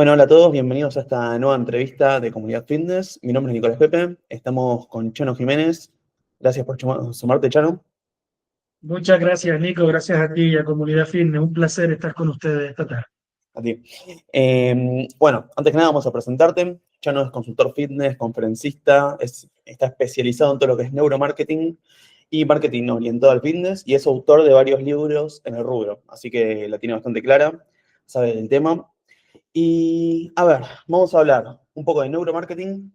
Bueno, hola a todos, bienvenidos a esta nueva entrevista de Comunidad Fitness. Mi nombre es Nicolás Pepe, estamos con Chano Jiménez. Gracias por sumarte, Chano. Muchas gracias, Nico. Gracias a ti y a Comunidad Fitness. Un placer estar con ustedes esta tarde. A ti. Bueno, antes que nada vamos a presentarte. Chano es consultor fitness, conferencista, está especializado en todo lo que es neuromarketing y marketing orientado al fitness y es autor de varios libros en el rubro, así que la tiene bastante clara, sabe del tema. Y a ver, vamos a hablar un poco de neuromarketing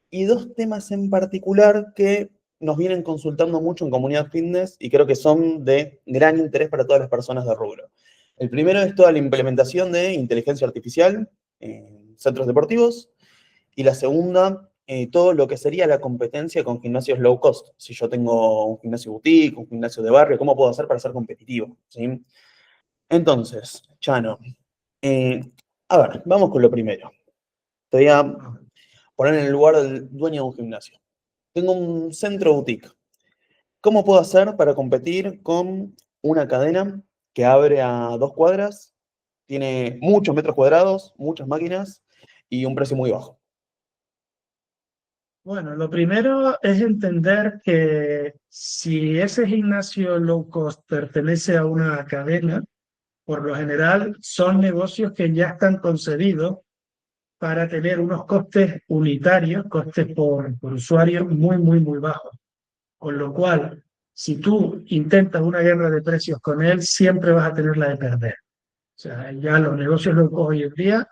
y dos temas en particular que nos vienen consultando mucho en Comunidad Fitness y creo que son de gran interés para todas las personas de rubro. El primero es toda la implementación de inteligencia artificial en centros deportivos y la segunda, todo lo que sería la competencia con gimnasios low cost. Si yo tengo un gimnasio boutique, un gimnasio de barrio, ¿cómo puedo hacer para ser competitivo? ¿Sí? Entonces, Chano, eh, a ver, vamos con lo primero. Te voy a poner en el lugar del dueño de un gimnasio. Tengo un centro boutique. ¿Cómo puedo hacer para competir con una cadena que abre a 2 cuadras, tiene muchos metros cuadrados, muchas máquinas y un precio muy bajo? Bueno, lo primero es entender que si ese gimnasio low cost pertenece a una cadena, por lo general son negocios que ya están concebidos para tener unos costes unitarios, costes por usuario muy bajos. Con lo cual, si tú intentas una guerra de precios con él, siempre vas a tener la de perder. O sea, ya los negocios low cost hoy en día,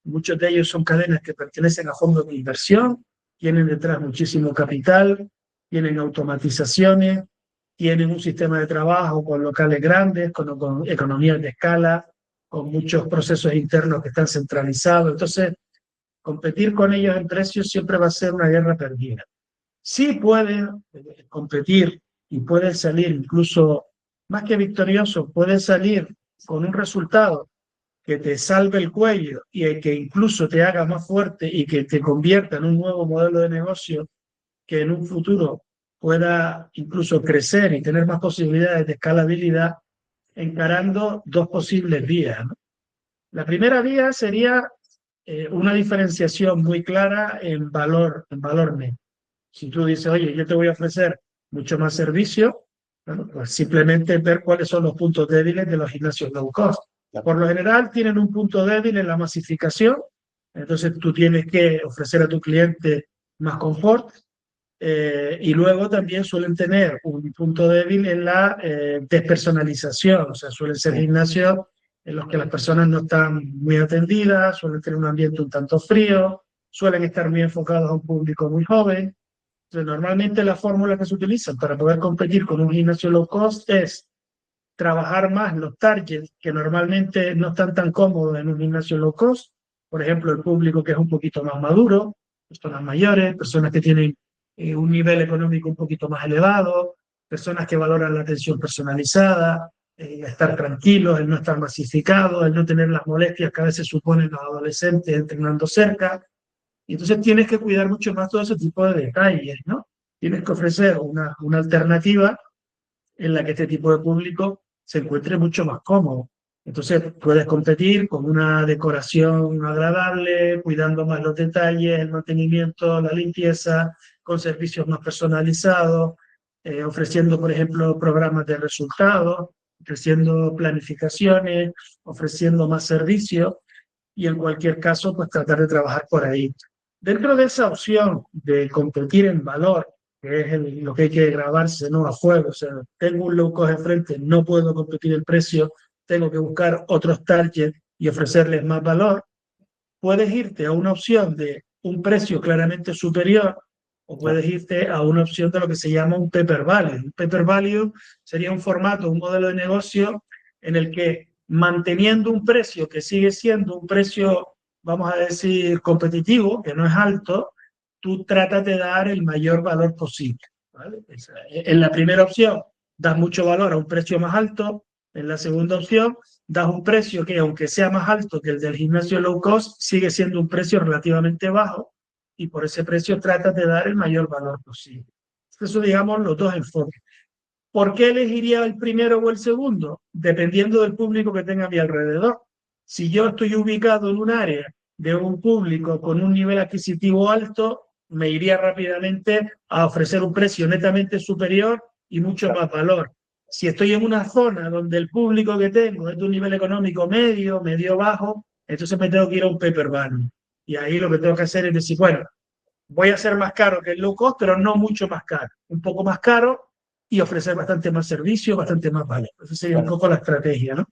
muchos de ellos son cadenas que pertenecen a fondos de inversión, tienen detrás muchísimo capital, tienen automatizaciones, tienen un sistema de trabajo con locales grandes, con economías de escala, con muchos procesos internos que están centralizados. Entonces, competir con ellos en precios siempre va a ser una guerra perdida. Sí pueden competir y pueden salir incluso más que victorioso, pueden salir con un resultado que te salve el cuello y que incluso te haga más fuerte y que te convierta en un nuevo modelo de negocio que en un futuro pueda incluso crecer y tener más posibilidades de escalabilidad, encarando dos posibles vías, ¿no? La primera vía sería una diferenciación muy clara en valor neto. Si tú dices, oye, yo te voy a ofrecer mucho más servicio, bueno, pues simplemente ver cuáles son los puntos débiles de los gimnasios low cost. Por lo general tienen un punto débil en la masificación, entonces tú tienes que ofrecer a tu cliente más confort, y luego también suelen tener un punto débil en la despersonalización, o sea, suelen ser gimnasios en los que las personas no están muy atendidas, suelen tener un ambiente un tanto frío, suelen estar muy enfocados a un público muy joven. Entonces, normalmente la fórmula que se utiliza para poder competir con un gimnasio low cost es trabajar más los targets que normalmente no están tan cómodos en un gimnasio low cost. Por ejemplo, el público que es un poquito más maduro, personas mayores, personas que tienen un nivel económico un poquito más elevado, personas que valoran la atención personalizada, estar tranquilos, el no estar masificado, el no tener las molestias que a veces suponen los adolescentes entrenando cerca. Y entonces tienes que cuidar mucho más todo ese tipo de detalles, ¿no? Tienes que ofrecer una alternativa en la que este tipo de público se encuentre mucho más cómodo. Entonces puedes competir con una decoración agradable, cuidando más los detalles, el mantenimiento, la limpieza, con servicios más personalizados, ofreciendo, por ejemplo, programas de resultados, ofreciendo planificaciones, ofreciendo más servicios y en cualquier caso, pues tratar de trabajar por ahí. Dentro de esa opción de competir en valor, que es lo que hay que grabarse, ¿no? A fuego, o sea, tengo un low cost enfrente, no puedo competir el precio, tengo que buscar otros targets y ofrecerles más valor, puedes irte a una opción de un precio claramente superior o puedes irte a una opción de lo que se llama un paper value. Un paper value sería un formato, un modelo de negocio en el que manteniendo un precio que sigue siendo un precio, vamos a decir, competitivo, que no es alto, tú tratas de dar el mayor valor posible, ¿vale? En la primera opción das mucho valor a un precio más alto, en la segunda opción das un precio que, aunque sea más alto que el del gimnasio low cost, sigue siendo un precio relativamente bajo y por ese precio tratas de dar el mayor valor posible. Eso, digamos, los dos enfoques. ¿Por qué elegiría el primero o el segundo? Dependiendo del público que tenga a mi alrededor. Si yo estoy ubicado en un área de un público con un nivel adquisitivo alto, me iría rápidamente a ofrecer un precio netamente superior y mucho más valor. Si estoy en una zona donde el público que tengo es de un nivel económico medio, medio bajo, entonces me tengo que ir a un paper value. Y ahí lo que tengo que hacer es decir, bueno, voy a ser más caro que el low cost, pero no mucho más caro, un poco más caro y ofrecer bastante más servicio, bastante más valor. Esa sería un Claro. poco la estrategia, ¿no?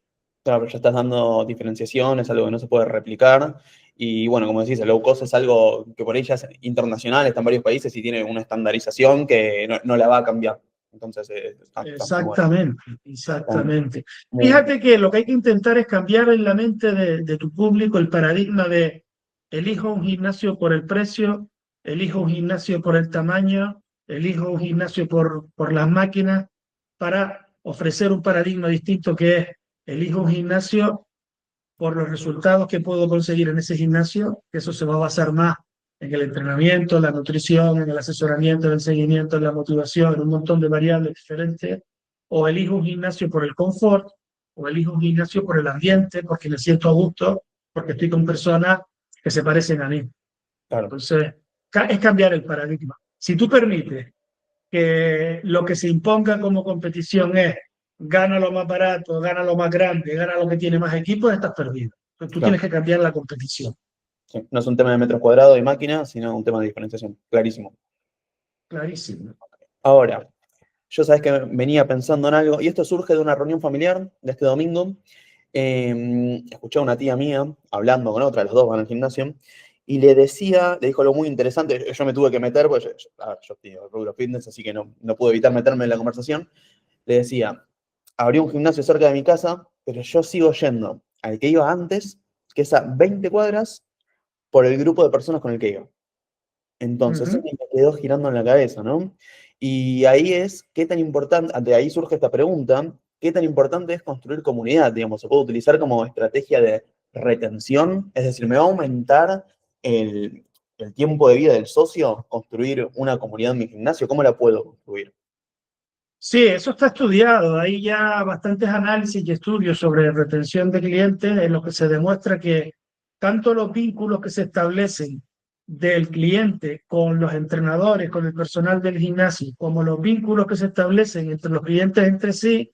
Claro, pero ya estás dando diferenciación, es algo que no se puede replicar. Y bueno, como decís, el low cost es algo que por ahí ya es internacional, está en varios países y tiene una estandarización que no la va a cambiar. Entonces, está muy bueno. Exactamente, Está muy exactamente. bien. Fíjate que lo que hay que intentar es cambiar en la mente de tu público el paradigma de elijo un gimnasio por el precio, elijo un gimnasio por el tamaño, elijo un gimnasio por las máquinas, para ofrecer un paradigma distinto que es elijo un gimnasio por los resultados que puedo conseguir en ese gimnasio, que eso se va a basar más en el entrenamiento, en la nutrición, en el asesoramiento, en el seguimiento, en la motivación, en un montón de variables diferentes, o elijo un gimnasio por el confort, o elijo un gimnasio por el ambiente, porque me siento a gusto, porque estoy con personas que se parecen a mí. Claro, Entonces, es cambiar el paradigma. Si tú permites que lo que se imponga como competición es gana lo más barato, gana lo más grande, gana lo que tiene más equipos, estás perdido. Entonces, tú claro. tienes que cambiar la competición. Sí. No es un tema de metros cuadrados y máquinas, sino un tema de diferenciación. Clarísimo. Clarísimo. Ahora, yo sabes que venía pensando en algo, y esto surge de una reunión familiar de este domingo. Escuché a una tía mía hablando con otra, los dos van al gimnasio, y le dijo algo muy interesante. Yo me tuve que meter, porque a ver, yo estoy en el rubro fitness, así que no pude evitar meterme en la conversación. Le decía, abrí un gimnasio cerca de mi casa, pero yo sigo yendo al que iba antes, que es a 20 cuadras, por el grupo de personas con el que iba. Entonces, eso Ujú. me quedó girando en la cabeza, ¿no? Y ahí es, ¿qué tan importante, de ahí surge esta pregunta, qué tan importante es construir comunidad? Digamos, se puede utilizar como estrategia de retención, es decir, ¿me va a aumentar el tiempo de vida del socio construir una comunidad en mi gimnasio? ¿Cómo la puedo construir? Sí, eso está estudiado. Hay ya bastantes análisis y estudios sobre retención de clientes en los que se demuestra que tanto los vínculos que se establecen del cliente con los entrenadores, con el personal del gimnasio, como los vínculos que se establecen entre los clientes entre sí,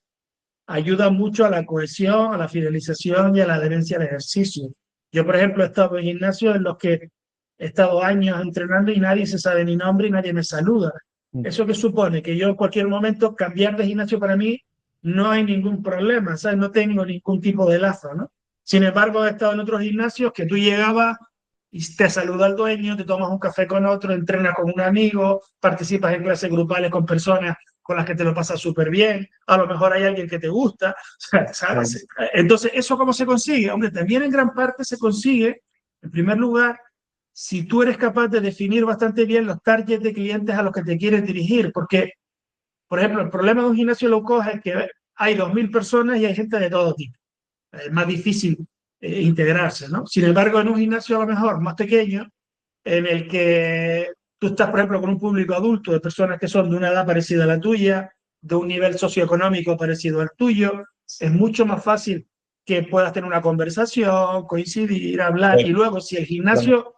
ayudan mucho a la cohesión, a la fidelización y a la adherencia al ejercicio. Yo, por ejemplo, he estado en gimnasios en los que he estado años entrenando y nadie se sabe mi nombre y nadie me saluda. Mm. ¿Eso que supone? Que yo en cualquier momento cambiar de gimnasio para mí no hay ningún problema, ¿sabes? No tengo ningún tipo de lazo, ¿no? Sin embargo, he estado en otros gimnasios que tú llegabas y te saluda el dueño, te tomas un café con otro, entrenas con un amigo, participas en clases grupales con personas con las que te lo pasas súper bien, a lo mejor hay alguien que te gusta, Claro. ¿sabes? Entonces, ¿eso cómo se consigue? Hombre, también en gran parte se consigue, en primer lugar, si tú eres capaz de definir bastante bien los targets de clientes a los que te quieres dirigir, porque, por ejemplo, el problema de un gimnasio low cost es que hay 2.000 personas y hay gente de todo tipo. Es más difícil integrarse, ¿no? Sin embargo, en un gimnasio a lo mejor más pequeño, en el que tú estás, por ejemplo, con un público adulto de personas que son de una edad parecida a la tuya, de un nivel socioeconómico parecido al tuyo, es mucho más fácil que puedas tener una conversación, coincidir, hablar, y Sí, luego si el claro. gimnasio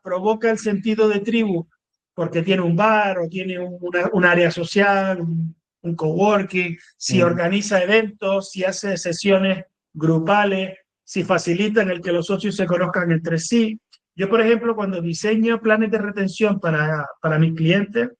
provoca el sentido de tribu porque tiene un bar o tiene un área social, un coworking, si Mm. organiza eventos, si hace sesiones grupales, si facilitan el que los socios se conozcan entre sí. Yo, por ejemplo, cuando diseño planes de retención para mis clientes,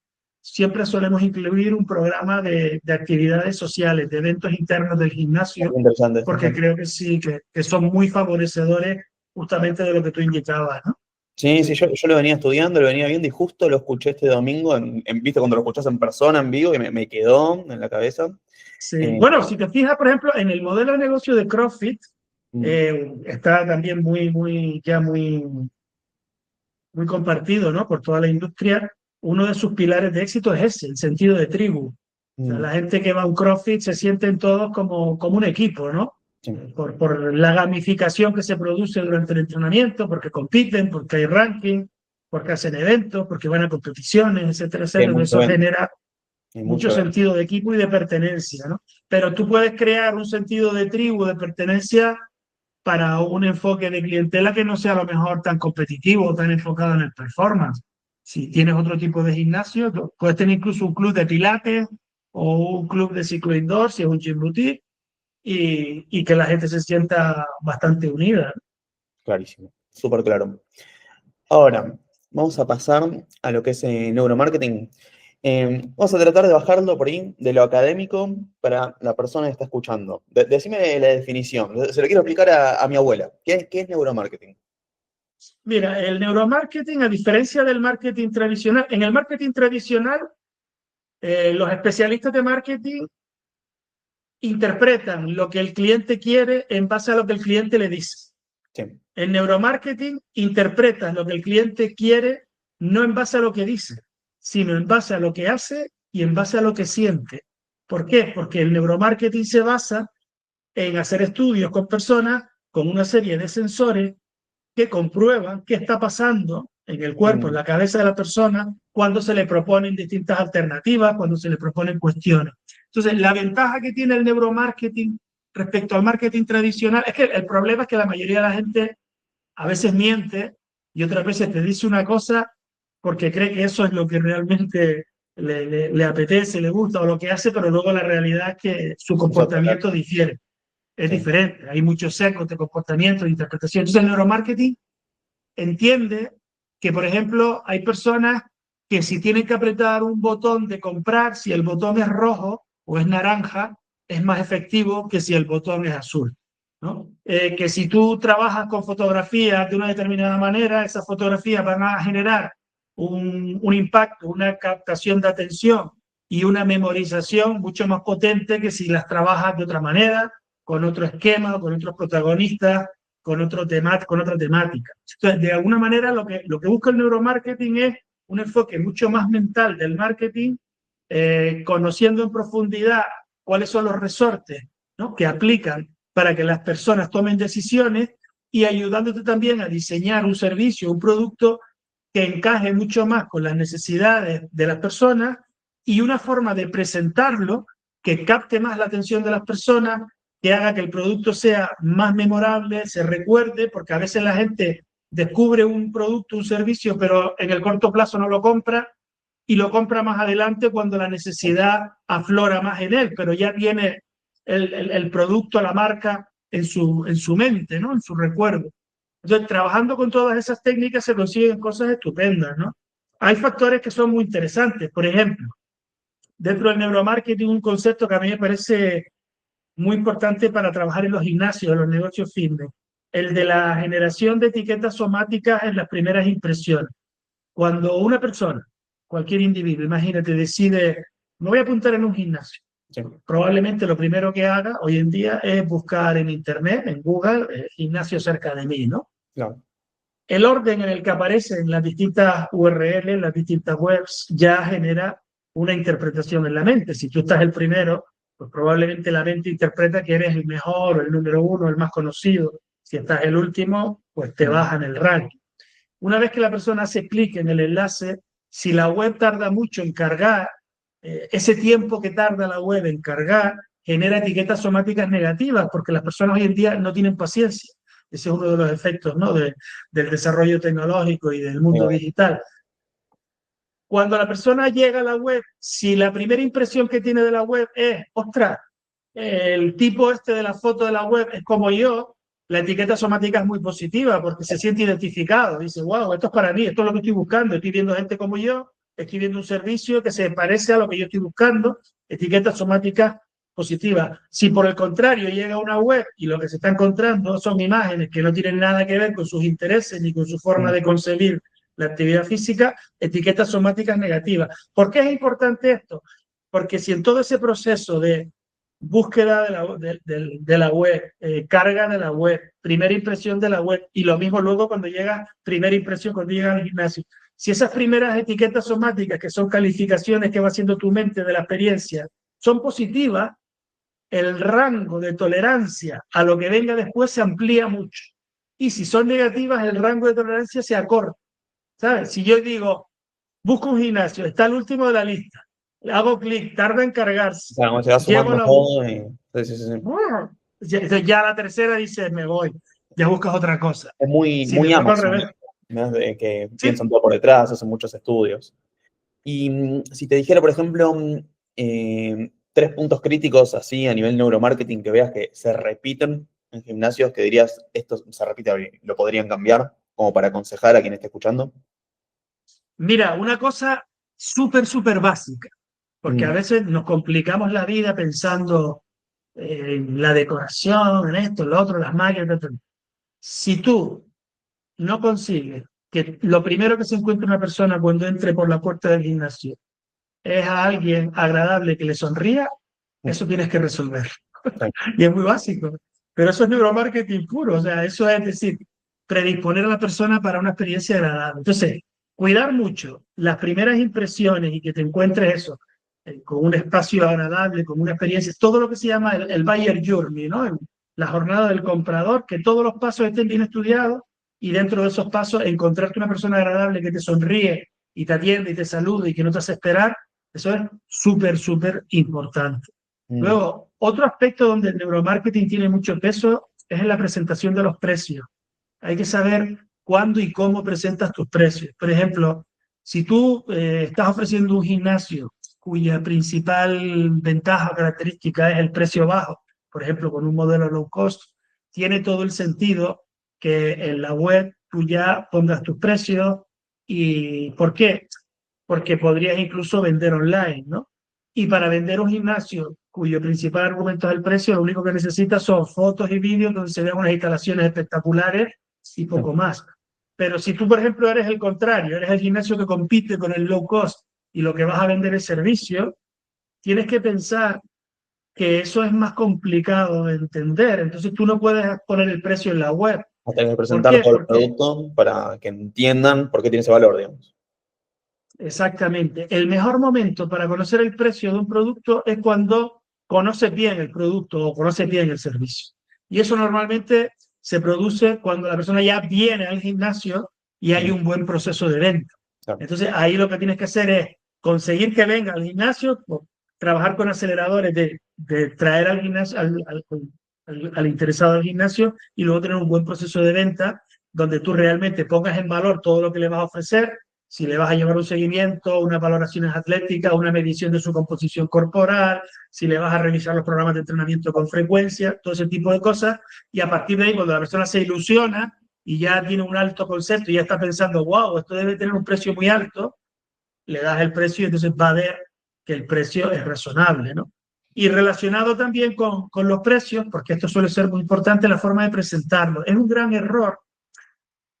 siempre solemos incluir un programa de actividades sociales, de eventos internos del gimnasio, Muy interesante. Sí, porque creo que sí, que son muy favorecedores justamente de lo que tú indicabas, ¿no? sí, sí, Sí, yo lo venía estudiando, lo venía viendo y justo lo escuché este domingo, viste, cuando lo escuchás en persona, en vivo, y me quedó en la cabeza. sí. Eh, Bueno, si te fijas, por ejemplo, en el modelo de negocio de CrossFit, mm, está también muy compartido, ¿no? Por toda la industria. Uno de sus pilares de éxito es ese, el sentido de tribu. O sea, mm, la gente que va a un CrossFit se sienten todos como un equipo, ¿no? sí, Por la gamificación que se produce durante el entrenamiento, porque compiten, porque hay ranking, porque hacen eventos, porque van a competiciones, etcétera, hay etcétera. mucho Eso evento, genera hay mucho mucho evento. sentido de equipo y de pertenencia, ¿no? Pero tú puedes crear un sentido de tribu, de pertenencia, para un enfoque de clientela que no sea a lo mejor tan competitivo o tan enfocado en el performance. Si tienes otro tipo de gimnasio, puedes tener incluso un club de pilates o un club de ciclo indoor, si es un gym boutique, y que la gente se sienta bastante unida. Clarísimo, súper claro. Ahora, vamos a pasar a lo que es neuromarketing. Vamos a tratar de bajarlo por ahí de lo académico para la persona que está escuchando. Decime la definición. Se lo quiero explicar a mi abuela. ¿Qué es neuromarketing? Mira, el neuromarketing, a diferencia del marketing tradicional, en el marketing tradicional, los especialistas de marketing interpretan lo que el cliente quiere en base a lo que el cliente le dice. Sí. En neuromarketing interpretas lo que el cliente quiere no en base a lo que dice, sino en base a lo que hace y en base a lo que siente. ¿Por qué? Porque el neuromarketing se basa en hacer estudios con personas con una serie de sensores que comprueban qué está pasando en el cuerpo, en la cabeza de la persona, cuando se le proponen distintas alternativas, cuando se le proponen cuestiones. Entonces, la ventaja que tiene el neuromarketing respecto al marketing tradicional es que el problema es que la mayoría de la gente a veces miente y otras veces te dice una cosa porque cree que eso es lo que realmente le apetece, le gusta o lo que hace, pero luego la realidad es que su comportamiento difiere, es diferente. Hay muchos sesgos de comportamiento, de interpretación. Entonces el neuromarketing entiende que, por ejemplo, hay personas que si tienen que apretar un botón de comprar, si el botón es rojo o es naranja, es más efectivo que si el botón es azul, ¿no? Que si tú trabajas con fotografías de una determinada manera, esas fotografías van a generar un impacto, una captación de atención y una memorización mucho más potente que si las trabajas de otra manera, con otro esquema, con otros protagonistas, con otra temática. Entonces, de alguna manera, lo que busca el neuromarketing es un enfoque mucho más mental del marketing, conociendo en profundidad cuáles son los resortes, ¿no?, que aplican para que las personas tomen decisiones y ayudándote también a diseñar un servicio, un producto que encaje mucho más con las necesidades de las personas y una forma de presentarlo que capte más la atención de las personas, que haga que el producto sea más memorable, se recuerde, porque a veces la gente descubre un producto, un servicio, pero en el corto plazo no lo compra y lo compra más adelante cuando la necesidad aflora más en él, pero ya tiene el producto, la marca en su mente, ¿no?, en su recuerdo. Entonces, trabajando con todas esas técnicas se consiguen cosas estupendas, ¿no? Hay factores que son muy interesantes. Por ejemplo, dentro del neuromarketing, un concepto que a mí me parece muy importante para trabajar en los gimnasios, en los negocios fitness, el de la generación de etiquetas somáticas en las primeras impresiones. Cuando una persona, cualquier individuo, imagínate, decide, me voy a apuntar en un gimnasio, sí, probablemente lo primero que haga hoy en día es buscar en Internet, en Google, gimnasio cerca de mí, ¿no? Claro. El orden en el que aparecen las distintas URL, las distintas webs, ya genera una interpretación en la mente. Si tú estás el primero, pues probablemente la mente interpreta que eres el mejor, o el número uno, el más conocido. Si estás el último, pues te bajan el ranking. Una vez que la persona hace clic en el enlace, si la web tarda mucho en cargar, ese tiempo que tarda la web en cargar genera etiquetas somáticas negativas, porque las personas hoy en día no tienen paciencia. Ese es uno de los efectos, ¿no?, del desarrollo tecnológico y del mundo digital. Cuando la persona llega a la web, si la primera impresión que tiene de la web es, ostras, el tipo este de la foto de la web es como yo, la etiqueta somática es muy positiva porque se siente identificado. Dice, wow, esto es para mí, esto es lo que estoy buscando. Estoy viendo gente como yo, estoy viendo un servicio que se parece a lo que yo estoy buscando. Etiqueta somática positiva. Si por el contrario llega a una web y lo que se está encontrando son imágenes que no tienen nada que ver con sus intereses ni con su forma de concebir la actividad física, etiquetas somáticas negativas. ¿Por qué es importante esto? Porque si en todo ese proceso de búsqueda de la web, carga de la web, primera impresión de la web, y lo mismo luego cuando llega, primera impresión cuando llega al gimnasio, si esas primeras etiquetas somáticas, que son calificaciones que va haciendo tu mente de la experiencia, son positivas, el rango de tolerancia a lo que venga después se amplía mucho. Y si son negativas, el rango de tolerancia se acorta. ¿Sabes? Si yo digo, busco un gimnasio, está el último de la lista, hago clic, tarda en cargarse, Claro, se va llego a sumando la... todo y... Sí. Ya la tercera dice, me voy. ya buscas otra cosa. Es muy, Sin muy embargo, al Amazon, revés. ¿no? De que Sí, piensan todo por detrás, hacen muchos estudios. Y si te dijera, por ejemplo, 3 puntos críticos así a nivel neuromarketing que veas que se repiten en gimnasios, que dirías, esto se repite, lo podrían cambiar, como para aconsejar a quien esté escuchando. mira, una cosa súper, súper básica, porque a Mm, veces nos complicamos la vida pensando en la decoración, en esto, en lo otro, las máquinas, etc. Si tú no consigues que lo primero que se encuentre una persona cuando entre por la puerta del gimnasio es a alguien agradable que le sonría, mm, eso tienes que resolver. sí, Y es muy básico. Pero eso es neuromarketing puro, o sea, eso es decir, predisponer a la persona para una experiencia agradable. Entonces, cuidar mucho las primeras impresiones y que te encuentres eso, con un espacio agradable, con una experiencia, todo lo que se llama el buyer journey, ¿no? La jornada del comprador, que todos los pasos estén bien estudiados y dentro de esos pasos encontrarte una persona agradable que te sonríe y te atiende y te saluda y que no te hace esperar, eso es súper, súper importante. mm, Luego, otro aspecto donde el neuromarketing tiene mucho peso es en la presentación de los precios. Hay que saber cuándo y cómo presentas tus precios. Por ejemplo, si tú estás ofreciendo un gimnasio cuya principal ventaja o característica es el precio bajo, por ejemplo, con un modelo low cost, tiene todo el sentido que en la web tú ya pongas tus precios. ¿Y por qué? Porque podrías incluso vender online, ¿no? Y para vender un gimnasio cuyo principal argumento es el precio, lo único que necesitas son fotos y vídeos donde se vean unas instalaciones espectaculares y sí, poco más. Pero si tú, por ejemplo, eres el contrario, eres el gimnasio que compite con el low cost y lo que vas a vender es servicio, tienes que pensar que eso es más complicado de entender. Entonces tú no puedes poner el precio en la web. a tener que ¿Por presentar qué? todo el Porque producto para que entiendan por qué tiene ese valor, digamos. exactamente. El mejor momento para conocer el precio de un producto es cuando conoces bien el producto o conoces bien el servicio. Y eso normalmente se produce cuando la persona ya viene al gimnasio y hay Mm, un buen proceso de venta. claro. Entonces ahí lo que tienes que hacer es conseguir que venga al gimnasio, trabajar con aceleradores de traer al gimnasio, al interesado al gimnasio y luego tener un buen proceso de venta donde tú realmente pongas en valor todo lo que le vas a ofrecer, si le vas a llevar un seguimiento, unas valoraciones atléticas, una medición de su composición corporal, si le vas a revisar los programas de entrenamiento con frecuencia, todo ese tipo de cosas. Y a partir de ahí, cuando la persona se ilusiona y ya tiene un alto concepto y ya está pensando, wow, esto debe tener un precio muy alto, le das el precio y entonces va a ver que el precio es razonable, ¿no? Y relacionado también con los precios, porque esto suele ser muy importante, la forma de presentarlo. Es un gran error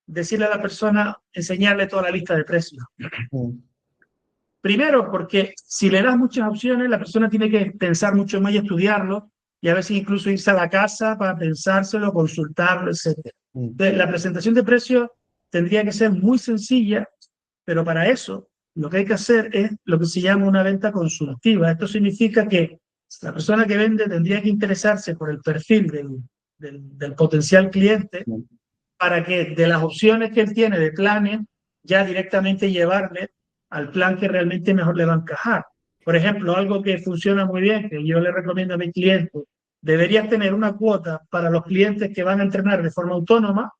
decirle a la persona, enseñarle toda la lista de precios. Mm, Primero, porque si le das muchas opciones, la persona tiene que pensar mucho más y estudiarlo, y a veces incluso irse a la casa para pensárselo, consultarlo, etc. mm, Entonces, la presentación de precios tendría que ser muy sencilla, pero para eso lo que hay que hacer es lo que se llama una venta consultiva. Esto significa que la persona que vende tendría que interesarse por el perfil del potencial cliente mm, para que de las opciones que él tiene de planes, ya directamente llevarle al plan que realmente mejor le va a encajar. Por ejemplo, algo que funciona muy bien, que yo le recomiendo a mis clientes, deberías tener una cuota para los clientes que van a entrenar de forma autónoma,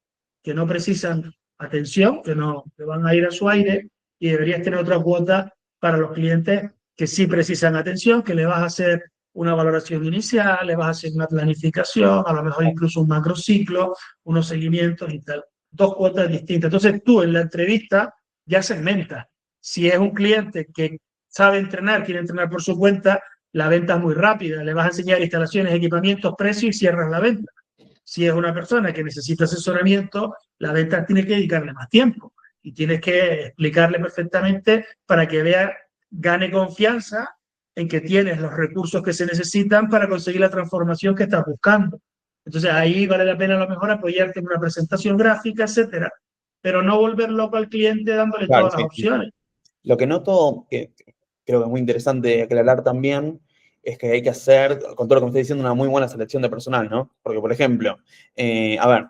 que no precisan atención, que no que van a ir a su aire, y deberías tener otra cuota para los clientes que sí precisan atención, que le vas a hacer una valoración inicial, le vas a hacer una planificación, a lo mejor incluso un macrociclo, unos seguimientos y tal. Dos cuotas distintas. Entonces tú en la entrevista ya segmentas. Si es un cliente que sabe entrenar, quiere entrenar por su cuenta, la venta es muy rápida. Le vas a enseñar instalaciones, equipamientos, precios y cierras la venta. Si es una persona que necesita asesoramiento, la venta tiene que dedicarle más tiempo y tienes que explicarle perfectamente para que vea, gane confianza en que tienes los recursos que se necesitan para conseguir la transformación que estás buscando. Entonces ahí vale la pena a lo mejor apoyarte en una presentación gráfica, etcétera, pero no volver loco al cliente dándole claro, todas las sí, sí. opciones. Lo que noto, que creo que es muy interesante aclarar también, es que hay que hacer, con todo lo que me está diciendo, una muy buena selección de personal, ¿no? Porque, por ejemplo, a ver,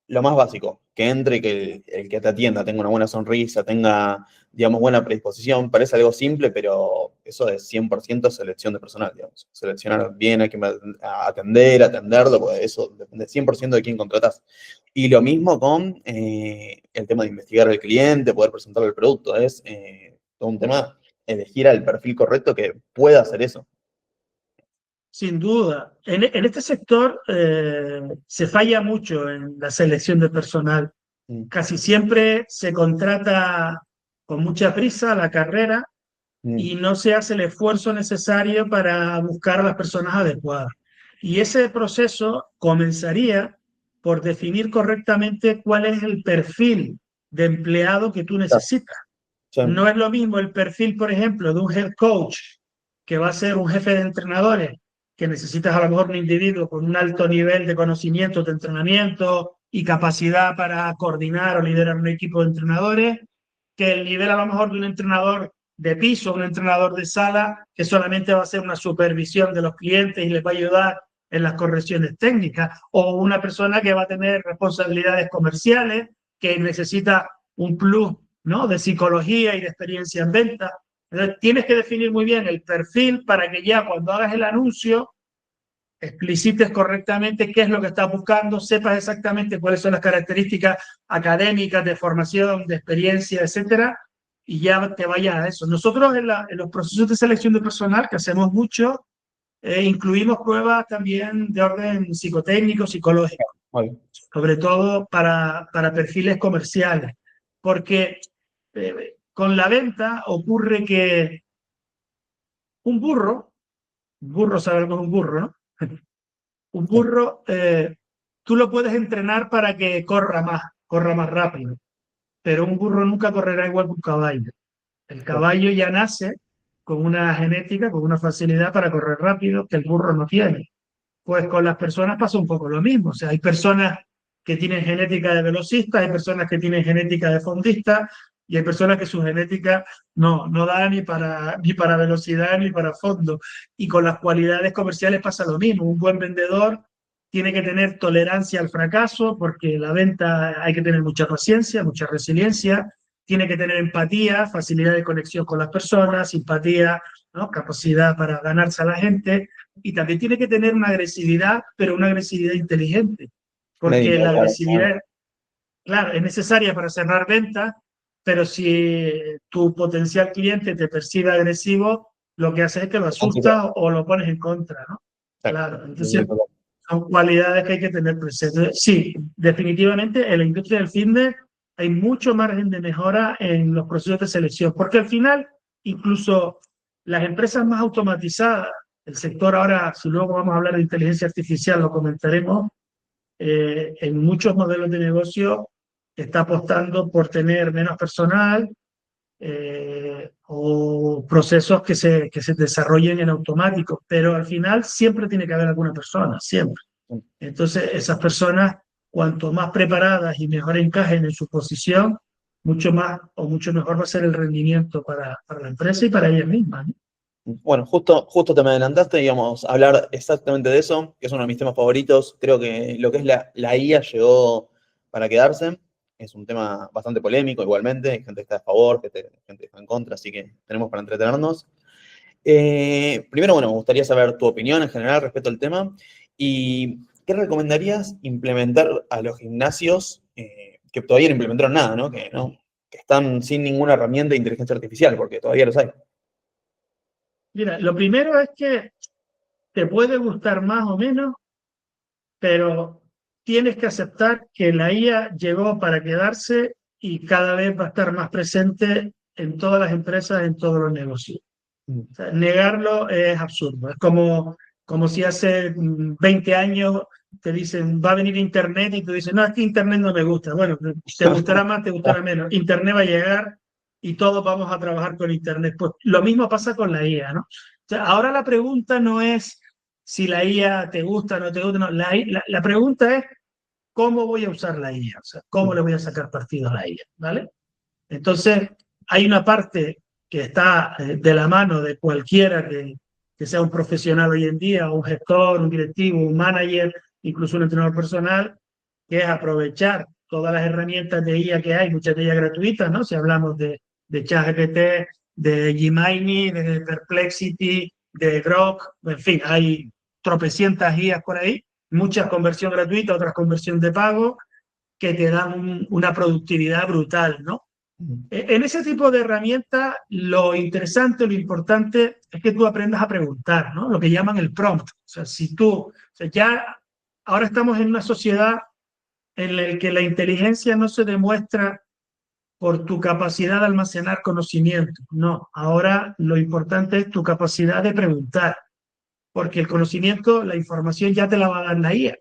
lo más básico, que entre, que el que te atienda tenga una buena sonrisa, tenga digamos, buena predisposición. Parece algo simple, pero eso es 100% selección de personal, digamos. Seleccionar bien a quién va a atenderlo, pues eso depende 100% de quién contratás. Y lo mismo con el tema de investigar al cliente, poder presentarle el producto. Es todo un tema, elegir al perfil correcto que pueda hacer eso. Sin duda. En este sector se falla mucho en la selección de personal. Mm, Casi siempre se contrata con mucha prisa la carrera mm, y no se hace el esfuerzo necesario para buscar a las personas adecuadas. Y ese proceso comenzaría por definir correctamente cuál es el perfil de empleado que tú claro, necesitas. sí, No es lo mismo el perfil, por ejemplo, de un head coach que va a ser un jefe de entrenadores, que necesitas a lo mejor un individuo con un alto nivel de conocimiento, de entrenamiento y capacidad para coordinar o liderar un equipo de entrenadores, que el nivel a lo mejor de un entrenador de piso, un entrenador de sala, que solamente va a hacer una supervisión de los clientes y les va a ayudar en las correcciones técnicas, o una persona que va a tener responsabilidades comerciales, que necesita un plus, ¿no?, de psicología y de experiencia en venta. Entonces, tienes que definir muy bien el perfil para que ya cuando hagas el anuncio explicites correctamente qué es lo que estás buscando, sepas exactamente cuáles son las características académicas, de formación, de experiencia, etcétera, y ya te vayas a eso. Nosotros en los procesos de selección de personal, que hacemos mucho, incluimos pruebas también de orden psicotécnico, psicológico, obvio. sobre todo para perfiles comerciales, porque con la venta ocurre que un burro sabe lo que es un burro, ¿no? Un Sí, burro, tú lo puedes entrenar para que corra más rápido, pero un burro nunca correrá igual que un caballo. El sí, caballo ya nace con una genética, con una facilidad para correr rápido que el burro no tiene. Pues con las personas pasa un poco lo mismo. O sea, hay personas que tienen genética de velocista, hay personas que tienen genética de fondista y hay personas que su genética no da ni para velocidad ni para fondo. Y con las cualidades comerciales pasa lo mismo. Un buen vendedor tiene que tener tolerancia al fracaso porque la venta hay que tener mucha paciencia, mucha resiliencia, tiene que tener empatía, facilidad de conexión con las personas, simpatía, ¿no?, capacidad para ganarse a la gente, y también tiene que tener una agresividad, pero una agresividad inteligente, porque la médico, claro. agresividad, claro, es necesaria para cerrar ventas, pero si tu potencial cliente te percibe agresivo, lo que hace es que lo Ansiedad, asusta o lo pones en contra, ¿no? sí, Claro, sí, entonces son cualidades que hay que tener presentes. Sí, definitivamente en la industria del fitness hay mucho margen de mejora en los procesos de selección, porque al final, incluso las empresas más automatizadas, el sector ahora, si luego vamos a hablar de inteligencia artificial, lo comentaremos, en muchos modelos de negocio está apostando por tener menos personal, o procesos que se desarrollen en automático, pero al final siempre tiene que haber alguna persona, siempre. sí. Entonces, esas personas, cuanto más preparadas y mejor encajen en su posición, mucho más o mucho mejor va a ser el rendimiento para la empresa y para ellas mismas, ¿no? Bueno, justo te me adelantaste, íbamos a hablar exactamente de eso, que es uno de mis temas favoritos. Creo que lo que es la IA llegó para quedarse. Es un tema bastante polémico igualmente. Hay gente que está a favor, gente que está en contra, así que tenemos para entretenernos. Primero, bueno, me gustaría saber tu opinión en general respecto al tema y qué recomendarías implementar a los gimnasios que todavía no implementaron nada, ¿no? Que están sin ninguna herramienta de inteligencia artificial, porque todavía los hay. Mira, lo primero es que te puede gustar más o menos, pero tienes que aceptar que la IA llegó para quedarse y cada vez va a estar más presente en todas las empresas, en todos los negocios. Mm. O sea, negarlo es absurdo. Es como si hace 20 años te dicen, va a venir Internet y tú dices, no, es que Internet no me gusta. Bueno, te gustará más, te gustará menos. Internet va a llegar y todos vamos a trabajar con Internet. Pues lo mismo pasa con la IA, ¿no? O sea, ahora la pregunta no es si la IA te gusta o no te gusta, no. La pregunta es cómo voy a usar la IA, o sea, cómo le voy a sacar partido a la IA, ¿vale? Entonces, hay una parte que está de la mano de cualquiera que sea un profesional hoy en día, un gestor, un directivo, un manager, incluso un entrenador personal, que es aprovechar todas las herramientas de IA que hay, muchas de ellas gratuitas, ¿no? Si hablamos de ChatGPT, de Gemini, de Perplexity, de Grok, en fin, hay tropecientas guías por ahí, muchas con versión gratuita, otras con versión de pago, que te dan una productividad brutal, ¿no? En ese tipo de herramientas, lo interesante, lo importante es que tú aprendas a preguntar, ¿no? Lo que llaman el prompt. O sea, si tú, o sea, ya ahora estamos en una sociedad en la que la inteligencia no se demuestra por tu capacidad de almacenar conocimiento. No, ahora lo importante es tu capacidad de preguntar, porque el conocimiento, la información ya te la va a dar la IA.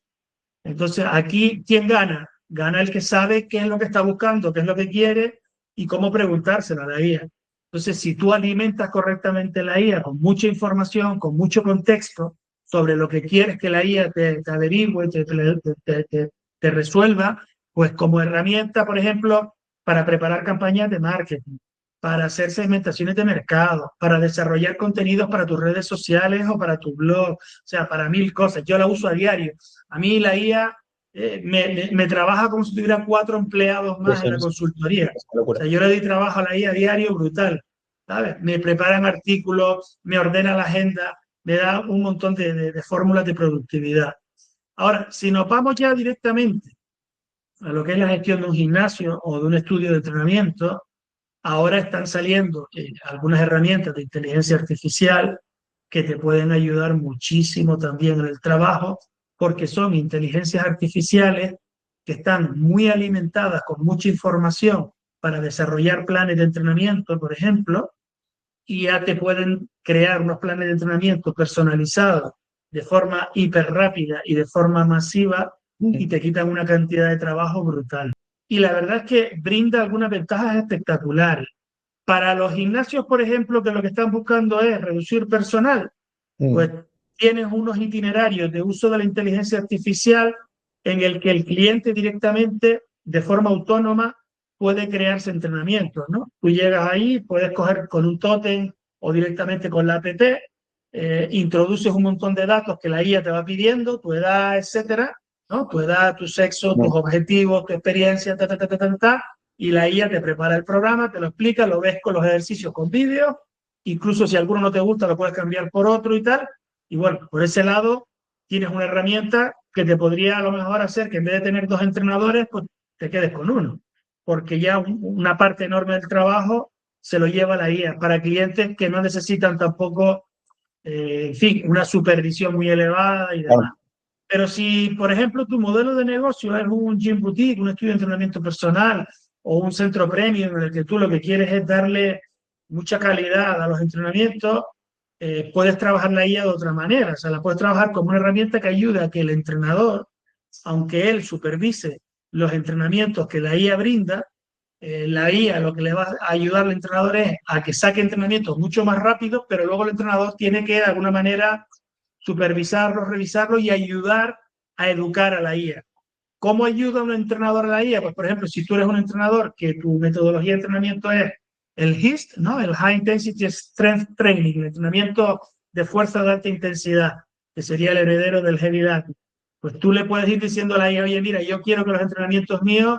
Entonces, aquí, ¿quién gana? Gana el que sabe qué es lo que está buscando, qué es lo que quiere y cómo preguntárselo a la IA. Entonces, si tú alimentas correctamente la IA con mucha información, con mucho contexto sobre lo que quieres que la IA te averigüe, te resuelva, pues como herramienta, por ejemplo, para preparar campañas de marketing, para hacer segmentaciones de mercado, para desarrollar contenidos para tus redes sociales o para tu blog, o sea, para mil cosas. Yo la uso a diario. A mí la IA me trabaja como si tuviera 4 empleados más en la consultoría. O sea, yo le doy trabajo a la IA a diario brutal, ¿sabes? Me preparan artículos, me ordena la agenda, me da un montón de fórmulas de productividad. Ahora, si nos vamos ya directamente a lo que es la gestión de un gimnasio o de un estudio de entrenamiento, ahora están saliendo algunas herramientas de inteligencia artificial que te pueden ayudar muchísimo también en el trabajo, porque son inteligencias artificiales que están muy alimentadas con mucha información para desarrollar planes de entrenamiento, por ejemplo, y ya te pueden crear unos planes de entrenamiento personalizados de forma hiper rápida y de forma masiva y te quitan una cantidad de trabajo brutal. Y la verdad es que brinda algunas ventajas espectaculares. Para los gimnasios, por ejemplo, que lo que están buscando es reducir personal, pues tienes unos itinerarios de uso de la inteligencia artificial en el que el cliente directamente, de forma autónoma, puede crearse entrenamientos, ¿no? Tú llegas ahí, puedes coger con un tótem o directamente con la app, introduces un montón de datos que la IA te va pidiendo, tu edad, etcétera, ¿no? Tu edad, tu sexo, tus objetivos, tu experiencia, y la IA te prepara el programa, te lo explica, lo ves con los ejercicios con vídeo, incluso si alguno no te gusta lo puedes cambiar por otro y tal, y bueno, por ese lado tienes una herramienta que te podría a lo mejor hacer que en vez de tener 2 entrenadores, pues te quedes con uno, porque ya una parte enorme del trabajo se lo lleva la IA para clientes que no necesitan tampoco, en fin, una supervisión muy elevada y demás. Pero si, por ejemplo, tu modelo de negocio es un gym boutique, un estudio de entrenamiento personal o un centro premium en el que tú lo que quieres es darle mucha calidad a los entrenamientos, puedes trabajar la IA de otra manera. O sea, la puedes trabajar como una herramienta que ayude a que el entrenador, aunque él supervise los entrenamientos que la IA brinda, la IA lo que le va a ayudar al entrenador es a que saque entrenamientos mucho más rápido, pero luego el entrenador tiene que de alguna manera supervisarlo, revisarlo y ayudar a educar a la IA. ¿Cómo ayuda un entrenador a la IA? Pues, por ejemplo, si tú eres un entrenador que tu metodología de entrenamiento es el HIST, ¿no? El High Intensity Strength Training, el entrenamiento de fuerza de alta intensidad, que sería el heredero del Heavy Lifting. Pues tú le puedes ir diciendo a la IA, oye, mira, yo quiero que los entrenamientos míos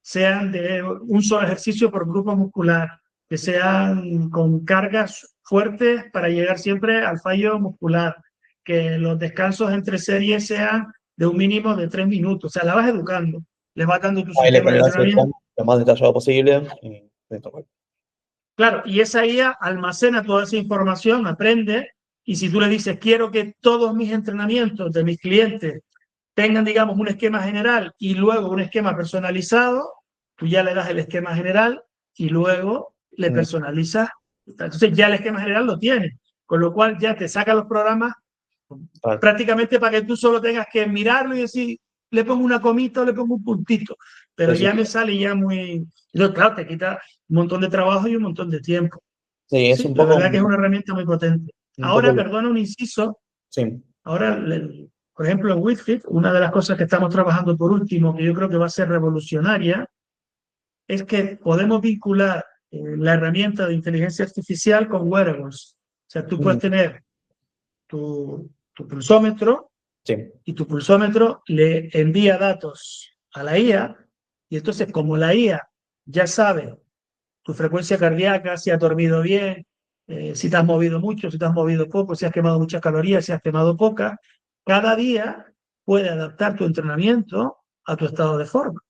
sean de un solo ejercicio por grupo muscular, que sean con cargas fuertes para llegar siempre al fallo muscular, que los descansos entre series sean de un mínimo de 3 minutos. O sea, la vas educando, le vas dando tu sistema de entrenamiento. Lo más detallado posible. Claro, y esa IA almacena toda esa información, aprende, y si tú le dices, quiero que todos mis entrenamientos de mis clientes tengan, digamos, un esquema general y luego un esquema personalizado, tú ya le das el esquema general y luego le personalizas. Entonces ya el esquema general lo tienes, con lo cual ya te saca los programas prácticamente para que tú solo tengas que mirarlo y decir, le pongo una comita o le pongo un puntito, pero ya me sale ya muy... Entonces, claro, te quita un montón de trabajo y un montón de tiempo. Sí, es un la poco... verdad que es una herramienta muy potente. Ahora, perdona un inciso, ahora, por ejemplo, en Wixfit, una de las cosas que estamos trabajando por último, que yo creo que va a ser revolucionaria, es que podemos vincular la herramienta de inteligencia artificial con wearables. O sea, tú puedes tener tu pulsómetro y tu pulsómetro le envía datos a la IA y entonces como la IA ya sabe tu frecuencia cardíaca, si has dormido bien, si te has movido mucho, si te has movido poco, si has quemado muchas calorías, si has quemado pocas. Cada día puede adaptar tu entrenamiento a tu estado de forma.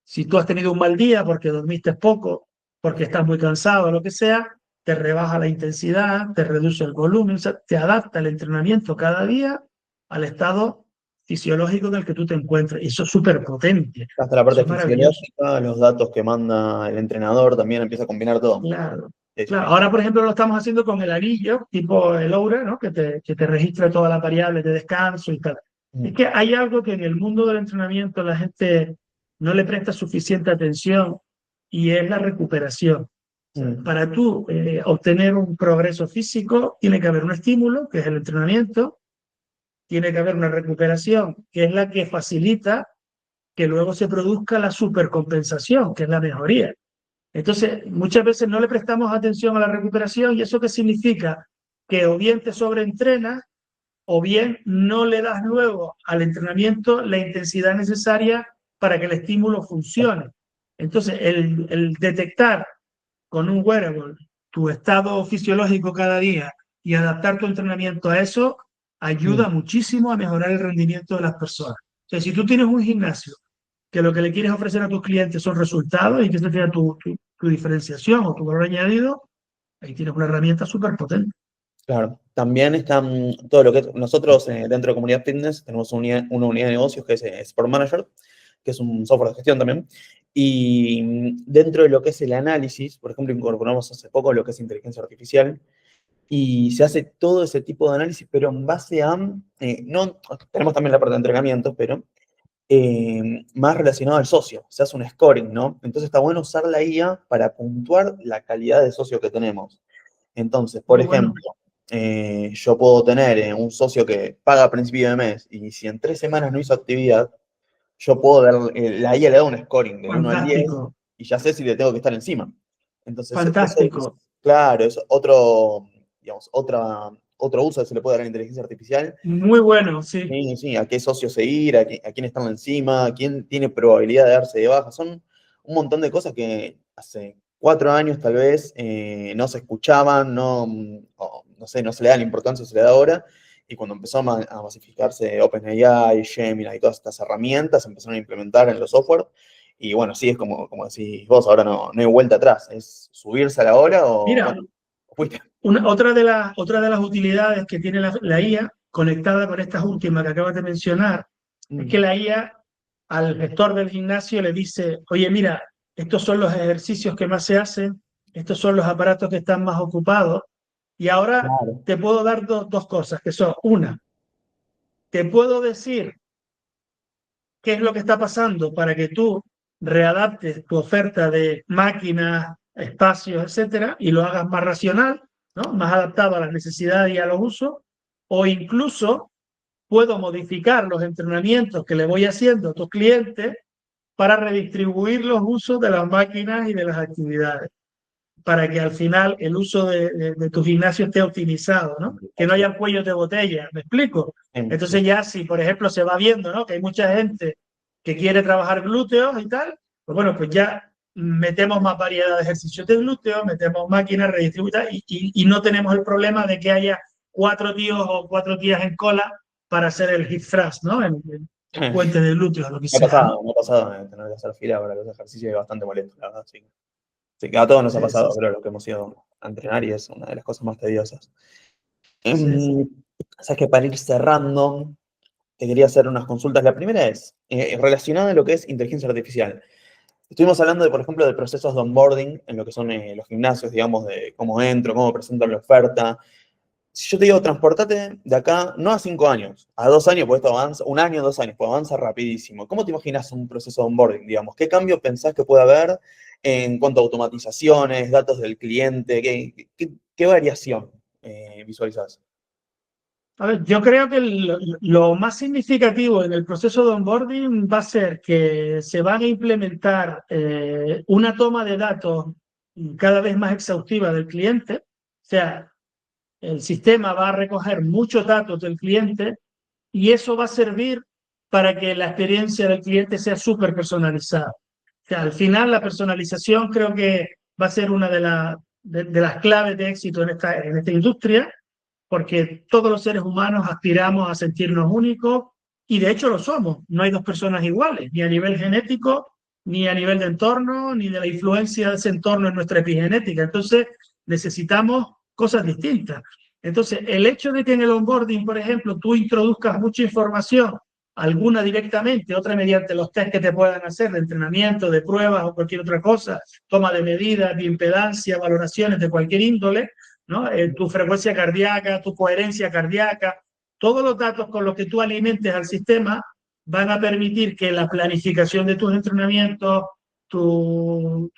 Si tú has tenido un mal día porque dormiste poco, porque estás muy cansado, lo que sea, te rebaja la intensidad, te reduce el volumen, o sea, te adapta el entrenamiento cada día al estado fisiológico en el que tú te encuentres. Y eso es súper potente, Hasta la eso parte es maravilloso. fisiológica, los datos que manda el entrenador, también empieza a combinar todo. Claro, Sí, sí, claro. sí. Ahora, por ejemplo, lo estamos haciendo con el anillo, tipo el Oura, ¿no? Que te registra todas las variables de descanso y tal. Es Mm, que hay algo que en el mundo del entrenamiento la gente no le presta suficiente atención y es la recuperación. O sea, mm, para tú obtener un progreso físico, tiene que haber un estímulo, que es el entrenamiento, tiene que haber una recuperación, que es la que facilita que luego se produzca la supercompensación, que es la mejoría. Entonces, muchas veces no le prestamos atención a la recuperación y eso qué significa que o bien te sobreentrenas o bien no le das luego al entrenamiento la intensidad necesaria para que el estímulo funcione. Entonces, el detectar con un wearable tu estado fisiológico cada día y adaptar tu entrenamiento a eso ayuda mm. muchísimo a mejorar el rendimiento de las personas. O sea, si tú tienes un gimnasio que lo que le quieres ofrecer a tus clientes son resultados y que esa sea tu diferenciación o tu valor añadido, ahí tienes una herramienta súper potente. Claro, también están todo lo que nosotros dentro de Comunidad Fitness tenemos una unidad de negocios que es Sport Manager, que es un software de gestión también. Y dentro de lo que es el análisis, por ejemplo, incorporamos hace poco lo que es inteligencia artificial y se hace todo ese tipo de análisis, pero en base a, no, tenemos también la parte de entrenamientos, pero más relacionado al socio. Se hace un scoring, ¿no? Entonces está bueno usar la IA para puntuar la calidad de socio que tenemos. Entonces, por Muy bueno, ejemplo, yo puedo tener un socio que paga a principio de mes y si en 3 semanas no hizo actividad, yo puedo dar, la IA le da un scoring del 1 al 10 fantástico, y ya sé si le tengo que estar encima. Entonces, eso es, fantástico, claro, es otro, digamos, otro uso que se le puede dar a la inteligencia artificial. muy bueno, sí, Sí, sí, a qué socio seguir, a quién están encima, a quién tiene probabilidad de darse de baja. Son un montón de cosas que hace 4 años tal vez no se escuchaban, no, o, no sé, no se le da la importancia que se le da ahora. Y cuando empezó a masificarse OpenAI, Gemini y todas estas herramientas, se empezaron a implementar en los software. Y bueno, sí, es como decís vos, ahora no hay vuelta atrás. Es subirse a la ola o, Mira, bueno, fuiste. otra de las utilidades que tiene la IA conectada con estas últimas que acabas de mencionar es que Mm, la IA al gestor del gimnasio le dice, oye, mira, estos son los ejercicios que más se hacen, estos son los aparatos que están más ocupados, y ahora claro. te puedo dar dos cosas, que son, una, te puedo decir qué es lo que está pasando para que tú readaptes tu oferta de máquinas, espacios, etcétera, y lo hagas más racional, ¿no? Más adaptado a las necesidades y a los usos, o incluso puedo modificar los entrenamientos que le voy haciendo a tus clientes para redistribuir los usos de las máquinas y de las actividades, para que al final el uso de tu gimnasio esté optimizado, ¿no? Que no haya cuellos de botella, ¿me explico? Sí. Entonces ya si, por ejemplo, se va viendo, ¿no? Que hay mucha gente que quiere trabajar glúteos y tal, pues bueno, pues ya metemos más variedad de ejercicios de glúteos, metemos máquinas redistribuidas y no tenemos el problema de que haya 4 tíos o 4 tías en cola para hacer el hip thrust, ¿no? El puente de glúteos, lo que sea, ¿no? Me ha pasado tener que hacer fila para los ejercicios es bastante molesto, la verdad, sí. Sí, que a todos nos ha Sí, sí, pasado, creo, lo que hemos ido a entrenar y es una de las cosas más tediosas. sí, sí. Em, Sabes que para ir cerrando, te quería hacer unas consultas. La primera es relacionada a lo que es inteligencia artificial. Estuvimos hablando, de, por ejemplo, de procesos de onboarding en lo que son los gimnasios, digamos, de cómo entro, cómo presentan la oferta. Si yo te digo, transportate de acá, no a 5 años, a 2 años, porque esto avanza, 1 año, 2 años, pues avanza rapidísimo. ¿Cómo te imaginas un proceso de onboarding, digamos? ¿Qué cambio pensás que puede haber en cuanto a automatizaciones, datos del cliente? ¿Qué variación visualizás? A ver, yo creo que lo más significativo en el proceso de onboarding va a ser que se van a implementar una toma de datos cada vez más exhaustiva del cliente. O sea, el sistema va a recoger muchos datos del cliente y eso va a servir para que la experiencia del cliente sea súper personalizada. O sea, al final la personalización creo que va a ser una de las claves de éxito en esta industria, porque todos los seres humanos aspiramos a sentirnos únicos y de hecho lo somos. No hay dos personas iguales, ni a nivel genético, ni a nivel de entorno, ni de la influencia de ese entorno en nuestra epigenética. Entonces necesitamos cosas distintas. Entonces el hecho de que en el onboarding, por ejemplo, tú introduzcas mucha información, alguna directamente, otra mediante los test que te puedan hacer de entrenamiento, de pruebas o cualquier otra cosa, toma de medidas, de impedancia, valoraciones de cualquier índole, ¿no? Tu frecuencia cardíaca, tu coherencia cardíaca, todos los datos con los que tú alimentes al sistema van a permitir que la planificación de tus entrenamientos, tu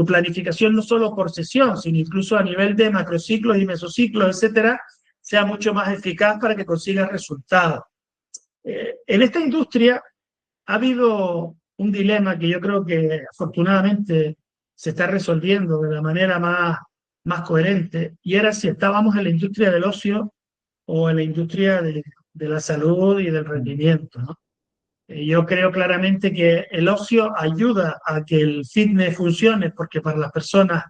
planificación no solo por sesión, sino incluso a nivel de macrociclos y mesociclos, etcétera, sea mucho más eficaz para que consigas resultados. En esta industria ha habido un dilema que yo creo que afortunadamente se está resolviendo de la manera más coherente, y era si estábamos en la industria del ocio o en la industria de la salud y del rendimiento, ¿no? Yo creo claramente que el ocio ayuda a que el fitness funcione, porque para las personas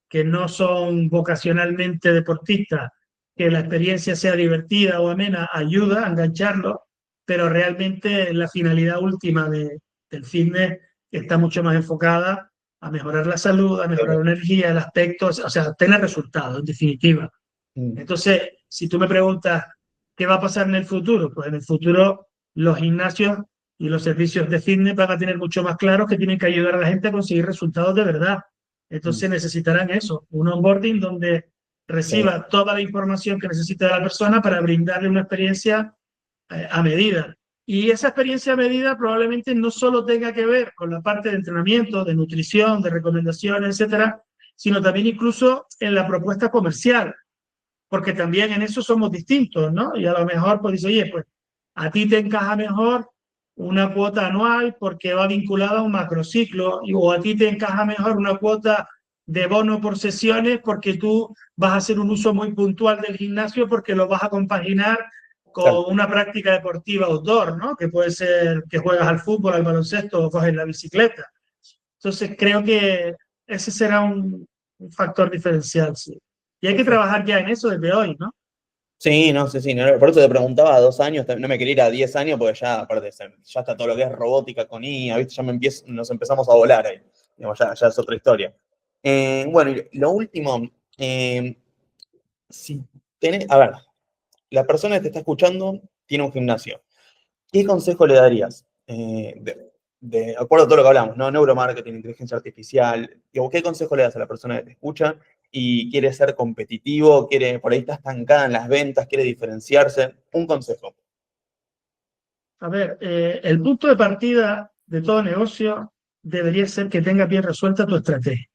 que no son vocacionalmente deportistas, que la experiencia sea divertida o amena, ayuda a engancharlo, pero realmente la finalidad última del fitness está mucho más enfocada a mejorar la salud, a mejorar la energía, el aspecto, o sea, tener resultados, en definitiva. Entonces, si tú me preguntas qué va a pasar en el futuro, pues en el futuro los gimnasios y los servicios de fitness van a tener mucho más claro que tienen que ayudar a la gente a conseguir resultados de verdad. Entonces necesitarán eso, un onboarding donde reciba toda la información que necesita la persona para brindarle una experiencia a medida. Y esa experiencia a medida probablemente no solo tenga que ver con la parte de entrenamiento, de nutrición, de recomendaciones, etcétera, sino también incluso en la propuesta comercial, porque también en eso somos distintos, ¿no? Y a lo mejor pues dice, oye, pues a ti te encaja mejor una cuota anual porque va vinculada a un macrociclo, o a ti te encaja mejor una cuota de bono por sesiones porque tú vas a hacer un uso muy puntual del gimnasio porque lo vas a compaginar con una práctica deportiva outdoor, ¿no? Que puede ser que juegas al fútbol, al baloncesto o coges la bicicleta. Entonces creo que ese será un factor diferencial, sí. Y hay que trabajar ya en eso desde hoy, ¿no? Sí, no sé, sí, no, por eso te preguntaba a 2 años, no me quería ir a 10 años, porque ya, aparte, ya está todo lo que es robótica con IA, ¿viste? Ya nos empezamos a volar ahí. Digamos, ya es otra historia. Bueno, y lo último, si tenés, a ver, la persona que te está escuchando tiene un gimnasio. ¿Qué consejo le darías? De acuerdo a todo lo que hablamos, ¿no? Neuromarketing, inteligencia artificial. Digo, ¿qué consejo le das a la persona que te escucha y quiere ser competitivo, por ahí está estancada en las ventas, quiere diferenciarse? Un consejo. A ver, el punto de partida de todo negocio debería ser que tenga bien resuelta tu estrategia.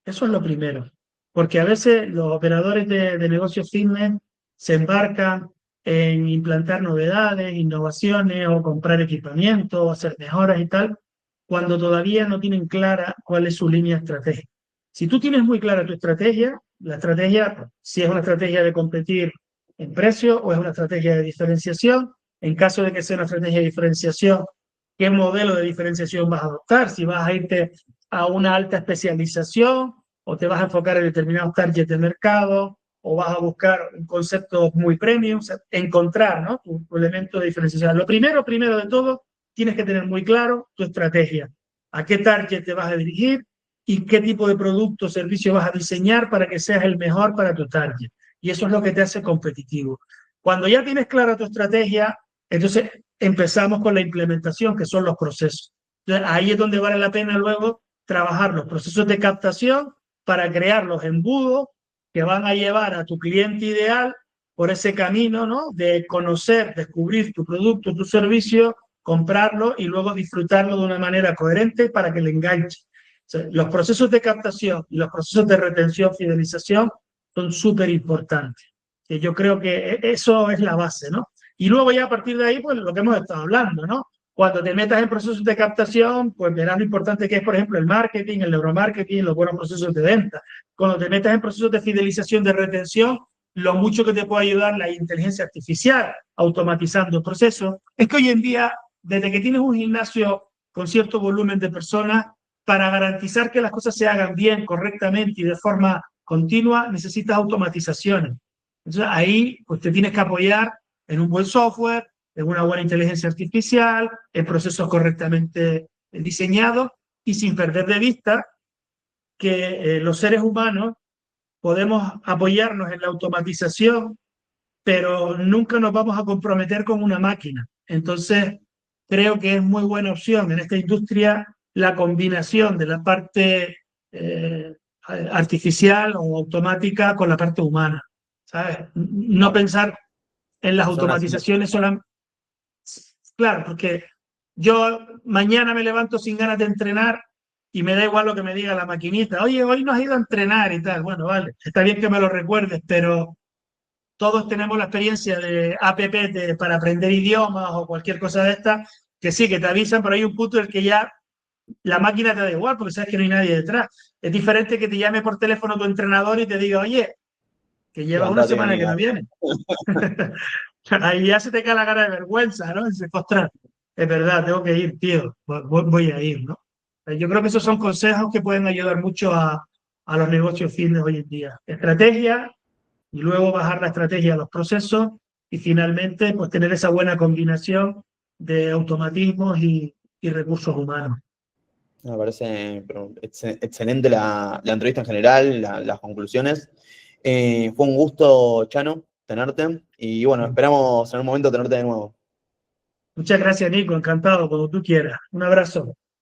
Eso es lo primero. Porque a veces los operadores de negocios fitness se embarcan en implantar novedades, innovaciones o comprar equipamiento o hacer mejoras y tal, cuando todavía no tienen clara cuál es su línea estratégica. Si tú tienes muy clara tu estrategia, la estrategia, si es una estrategia de competir en precio o es una estrategia de diferenciación, en caso de que sea una estrategia de diferenciación, ¿qué modelo de diferenciación vas a adoptar? Si vas a irte a una alta especialización o te vas a enfocar en determinados targets de mercado o vas a buscar un concepto muy premium, o sea, encontrar, ¿no? tu elemento de diferenciación. Lo primero de todo, tienes que tener muy claro tu estrategia. ¿A qué target te vas a dirigir y qué tipo de producto o servicio vas a diseñar para que seas el mejor para tu target? Y eso es lo que te hace competitivo. Cuando ya tienes clara tu estrategia, entonces empezamos con la implementación, que son los procesos. Entonces, ahí es donde vale la pena luego trabajar los procesos de captación para crear los embudos que van a llevar a tu cliente ideal por ese camino, ¿no? De conocer, descubrir tu producto, tu servicio, comprarlo y luego disfrutarlo de una manera coherente para que le enganche. O sea, los procesos de captación y los procesos de retención, fidelización son súper importantes. Yo creo que eso es la base, ¿no? Y luego ya a partir de ahí, pues lo que hemos estado hablando, ¿no? Cuando te metas en procesos de captación, pues verás lo importante que es, por ejemplo, el marketing, el neuromarketing, los buenos procesos de venta. Cuando te metas en procesos de fidelización, de retención, lo mucho que te puede ayudar la inteligencia artificial, automatizando procesos. Es que hoy en día, desde que tienes un gimnasio con cierto volumen de personas, para garantizar que las cosas se hagan bien, correctamente y de forma continua, necesitas automatizaciones. Entonces ahí pues, te tienes que apoyar en un buen software, en una buena inteligencia artificial, en procesos correctamente diseñados y sin perder de vista que los seres humanos podemos apoyarnos en la automatización, pero nunca nos vamos a comprometer con una máquina. Entonces, creo que es muy buena opción en esta industria la combinación de la parte artificial o automática con la parte humana, ¿sabes? No Claro. pensar en las Hacer una sinergia. automatizaciones solamente. Claro, porque yo mañana me levanto sin ganas de entrenar y me da igual lo que me diga la maquinita. Oye, hoy no has ido a entrenar y tal. Bueno, vale, está bien que me lo recuerdes, pero todos tenemos la experiencia de para aprender idiomas o cualquier cosa de esta, que sí, que te avisan, pero hay un punto en el que ya la máquina te da igual porque sabes que no hay nadie detrás. Es diferente que te llame por teléfono tu entrenador y te diga, oye, que llevas una Levantate, semana que amiga. no vienes. Ahí ya se te cae la cara de vergüenza, ¿no? Dices, ostras, es verdad, tengo que ir, tío, voy a ir, ¿no? Yo creo que esos son consejos que pueden ayudar mucho a los negocios fitness hoy en día. Estrategia, y luego bajar la estrategia a los procesos, y finalmente, pues tener esa buena combinación de automatismos y recursos humanos. Me parece pero, excelente la entrevista en general, las conclusiones. Fue un gusto, Chano, tenerte. Y bueno, esperamos en un momento tenerte de nuevo. Muchas gracias, Nico, encantado, como tú quieras. Un abrazo.